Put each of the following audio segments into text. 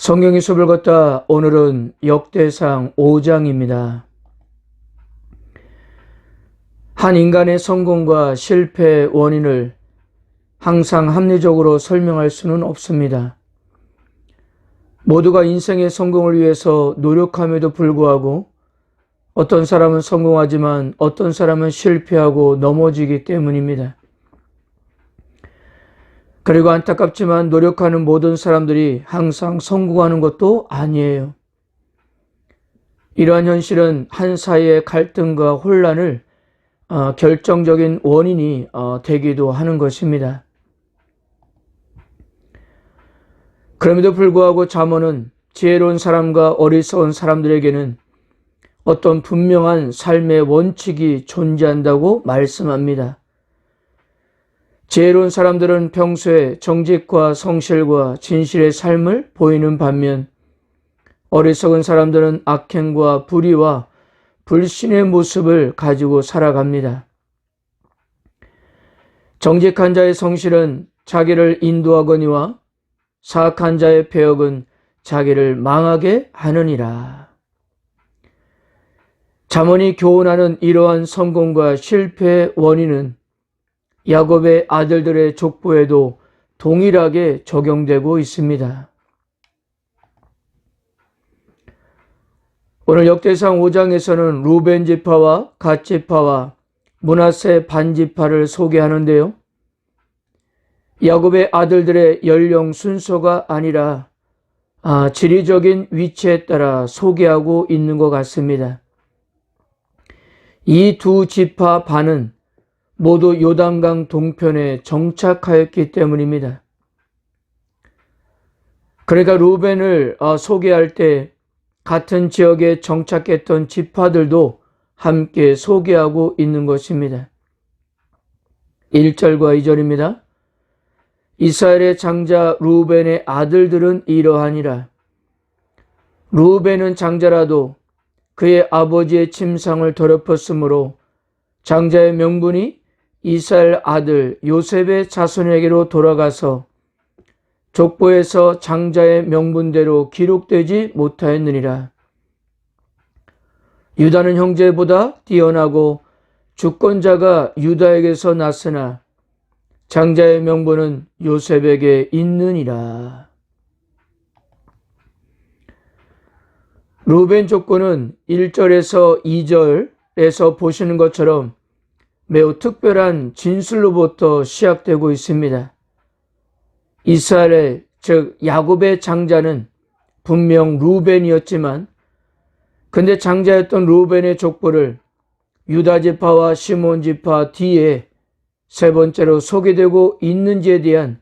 성경의 숲을 걷다 오늘은 역대상 5장입니다. 한 인간의 성공과 실패의 원인을 항상 합리적으로 설명할 수는 없습니다. 모두가 인생의 성공을 위해서 노력함에도 불구하고 어떤 사람은 성공하지만 어떤 사람은 실패하고 넘어지기 때문입니다. 그리고 안타깝지만 노력하는 모든 사람들이 항상 성공하는 것도 아니에요. 이러한 현실은 한 사회의 갈등과 혼란을 결정적인 원인이 되기도 하는 것입니다. 그럼에도 불구하고 잠언은 지혜로운 사람과 어리석은 사람들에게는 어떤 분명한 삶의 원칙이 존재한다고 말씀합니다. 지혜로운 사람들은 평소에 정직과 성실과 진실의 삶을 보이는 반면 어리석은 사람들은 악행과 불의와 불신의 모습을 가지고 살아갑니다. 정직한 자의 성실은 자기를 인도하거니와 사악한 자의 배역은 자기를 망하게 하느니라. 잠언이 교훈하는 이러한 성공과 실패의 원인은 야곱의 아들들의 족보에도 동일하게 적용되고 있습니다. 오늘 역대상 5장에서는 루벤 지파와 갓 지파와 므낫세 반 지파를 소개하는데요. 야곱의 아들들의 연령 순서가 아니라 지리적인 위치에 따라 소개하고 있는 것 같습니다. 이 두 지파 반은 모두 요단강 동편에 정착하였기 때문입니다. 그러니까 루벤을 소개할 때 같은 지역에 정착했던 지파들도 함께 소개하고 있는 것입니다. 1절과 2절입니다. 이스라엘의 장자 루벤의 아들들은 이러하니라. 루벤은 장자라도 그의 아버지의 침상을 더럽혔으므로 장자의 명분이 이스라엘 아들 요셉의 자손에게로 돌아가서 족보에서 장자의 명분대로 기록되지 못하였느니라. 유다는 형제보다 뛰어나고 주권자가 유다에게서 났으나 장자의 명분은 요셉에게 있느니라. 루벤 족보는 1절에서 2절에서 보시는 것처럼 매우 특별한 진술로부터 시작되고 있습니다. 이스라엘, 즉 야곱의 장자는 분명 루벤이었지만 근데 장자였던 루벤의 족보를 유다 지파와 시몬 지파 뒤에 세 번째로 소개되고 있는지에 대한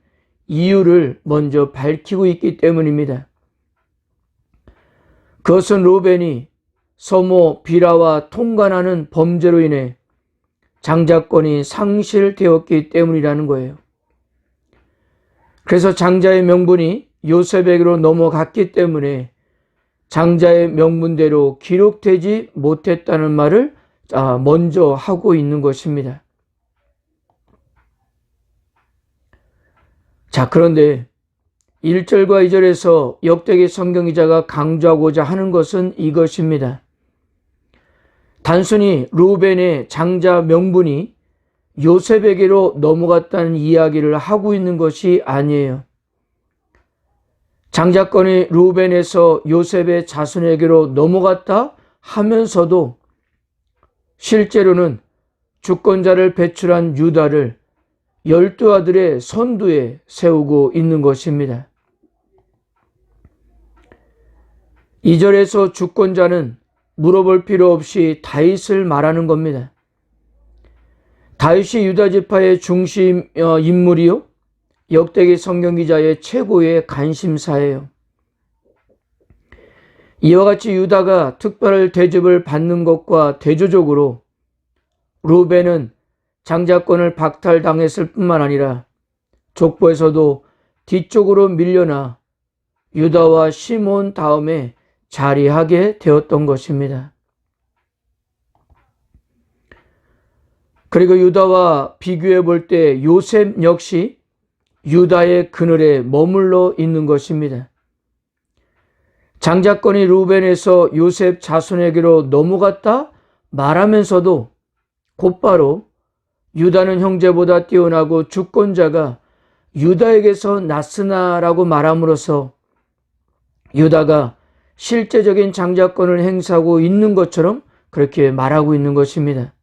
이유를 먼저 밝히고 있기 때문입니다. 그것은 루벤이 서모 비라와 통관하는 범죄로 인해 장자권이 상실되었기 때문이라는 거예요. 그래서 장자의 명분이 요셉에게로 넘어갔기 때문에 장자의 명분대로 기록되지 못했다는 말을 먼저 하고 있는 것입니다. 자, 그런데 1절과 2절에서 역대기 성경기자가 강조하고자 하는 것은 이것입니다. 단순히 루벤의 장자 명분이 요셉에게로 넘어갔다는 이야기를 하고 있는 것이 아니에요. 장자권이 루벤에서 요셉의 자손에게로 넘어갔다 하면서도 실제로는 주권자를 배출한 유다를 12아들의 선두에 세우고 있는 것입니다. 2절에서 주권자는 물어볼 필요 없이 다윗을 말하는 겁니다. 다윗이 유다 지파의 중심 인물이요, 역대기 성경기자의 최고의 관심사예요. 이와 같이 유다가 특별 대접을 받는 것과 대조적으로 루벤은 장자권을 박탈당했을 뿐만 아니라 족보에서도 뒤쪽으로 밀려나 유다와 시몬 다음에 자리하게 되었던 것입니다. 그리고 유다와 비교해 볼 때 요셉 역시 유다의 그늘에 머물러 있는 것입니다. 장자권이 루벤에서 요셉 자손에게로 넘어갔다 말하면서도 곧바로 유다는 형제보다 뛰어나고 주권자가 유다에게서 났으나라고 말함으로써 유다가 실제적인 장자권을 행사하고 있는 것처럼 그렇게 말하고 있는 것입니다.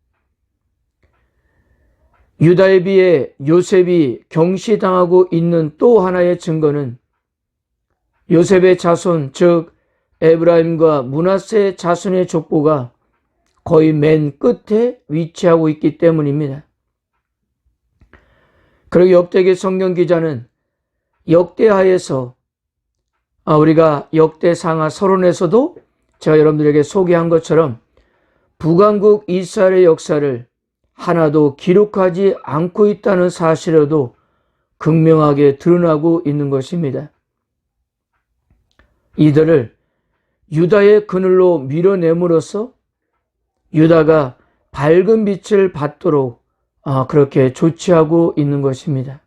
유다에 비해 요셉이 경시당하고 있는 또 하나의 증거는 요셉의 자손, 즉 에브라임과 므낫세의 자손의 족보가 거의 맨 끝에 위치하고 있기 때문입니다. 그리고 역대기 성경 기자는 역대하에서 우리가 역대상하 서론에서도 제가 여러분들에게 소개한 것처럼 북왕국 이스라엘의 역사를 하나도 기록하지 않고 있다는 사실에도 극명하게 드러나고 있는 것입니다. 이들을 유다의 그늘로 밀어내므로써 유다가 밝은 빛을 받도록 그렇게 조치하고 있는 것입니다.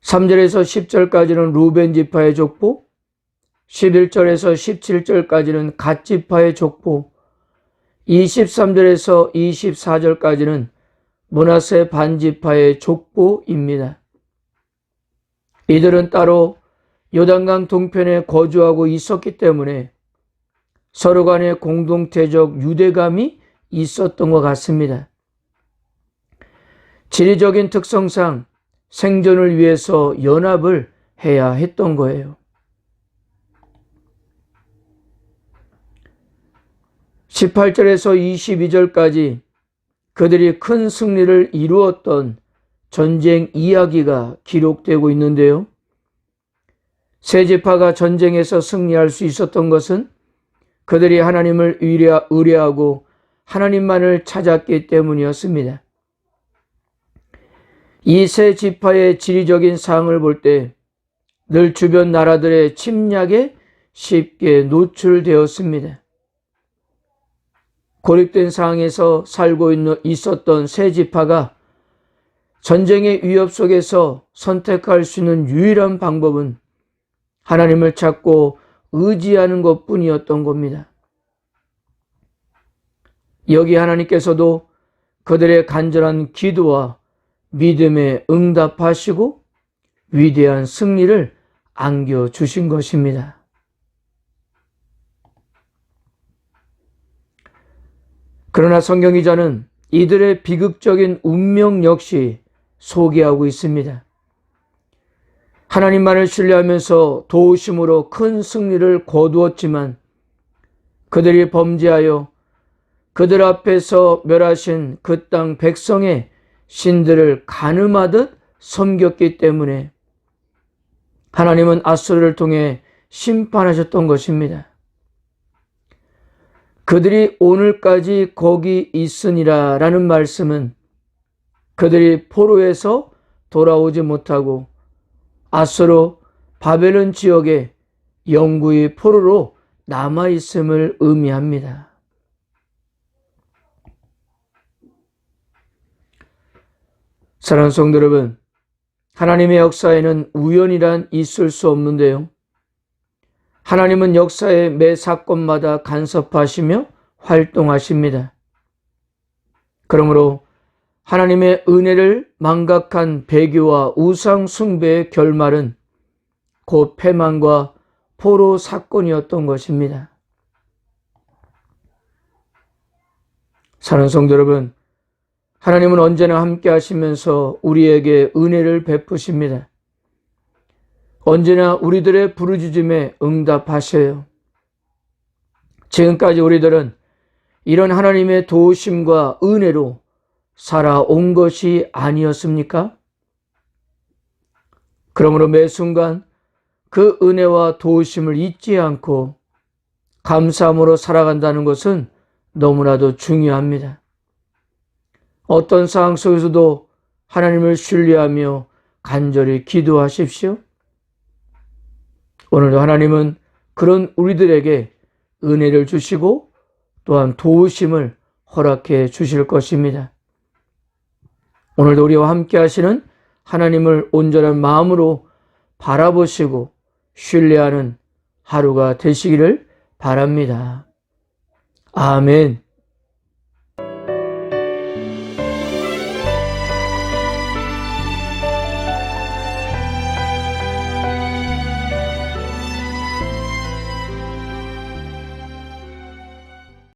3절에서 10절까지는 루벤 지파의 족보, 11절에서 17절까지는 갓 지파의 족보, 23절에서 24절까지는 므낫세 반지파의 족보입니다. 이들은 따로 요단강 동편에 거주하고 있었기 때문에 서로 간의 공동체적 유대감이 있었던 것 같습니다. 지리적인 특성상 생존을 위해서 연합을 해야 했던 거예요. 18절에서 22절까지 그들이 큰 승리를 이루었던 전쟁 이야기가 기록되고 있는데요. 세 지파가 전쟁에서 승리할 수 있었던 것은 그들이 하나님을 의뢰하고 하나님만을 찾았기 때문이었습니다. 이 세 지파의 지리적인 상황을 볼 때 늘 주변 나라들의 침략에 쉽게 노출되었습니다. 고립된 상황에서 살고 있었던 세 지파가 전쟁의 위협 속에서 선택할 수 있는 유일한 방법은 하나님을 찾고 의지하는 것뿐이었던 겁니다. 여기 하나님께서도 그들의 간절한 기도와 믿음에 응답하시고 위대한 승리를 안겨주신 것입니다. 그러나 성경 기자는 이들의 비극적인 운명 역시 소개하고 있습니다. 하나님만을 신뢰하면서 도우심으로 큰 승리를 거두었지만 그들이 범죄하여 그들 앞에서 멸하신 그 땅 백성의 신들을 가늠하듯 섬겼기 때문에 하나님은 아수르를 통해 심판하셨던 것입니다. 그들이 오늘까지 거기 있으니라 라는 말씀은 그들이 포로에서 돌아오지 못하고 아수르 바벨론 지역에 영구히 포로로 남아있음을 의미합니다. 사랑하는 성도 여러분, 하나님의 역사에는 우연이란 있을 수 없는데요. 하나님은 역사의 매 사건마다 간섭하시며 활동하십니다. 그러므로 하나님의 은혜를 망각한 배교와 우상 숭배의 결말은 곧 패망과 포로 사건이었던 것입니다. 사랑하는 성도 여러분, 하나님은 언제나 함께 하시면서 우리에게 은혜를 베푸십니다. 언제나 우리들의 부르짖음에 응답하셔요. 지금까지 우리들은 이런 하나님의 도우심과 은혜로 살아온 것이 아니었습니까? 그러므로 매 순간 그 은혜와 도우심을 잊지 않고 감사함으로 살아간다는 것은 너무나도 중요합니다. 어떤 상황 속에서도 하나님을 신뢰하며 간절히 기도하십시오. 오늘도 하나님은 그런 우리들에게 은혜를 주시고 또한 도우심을 허락해 주실 것입니다. 오늘도 우리와 함께 하시는 하나님을 온전한 마음으로 바라보시고 신뢰하는 하루가 되시기를 바랍니다. 아멘.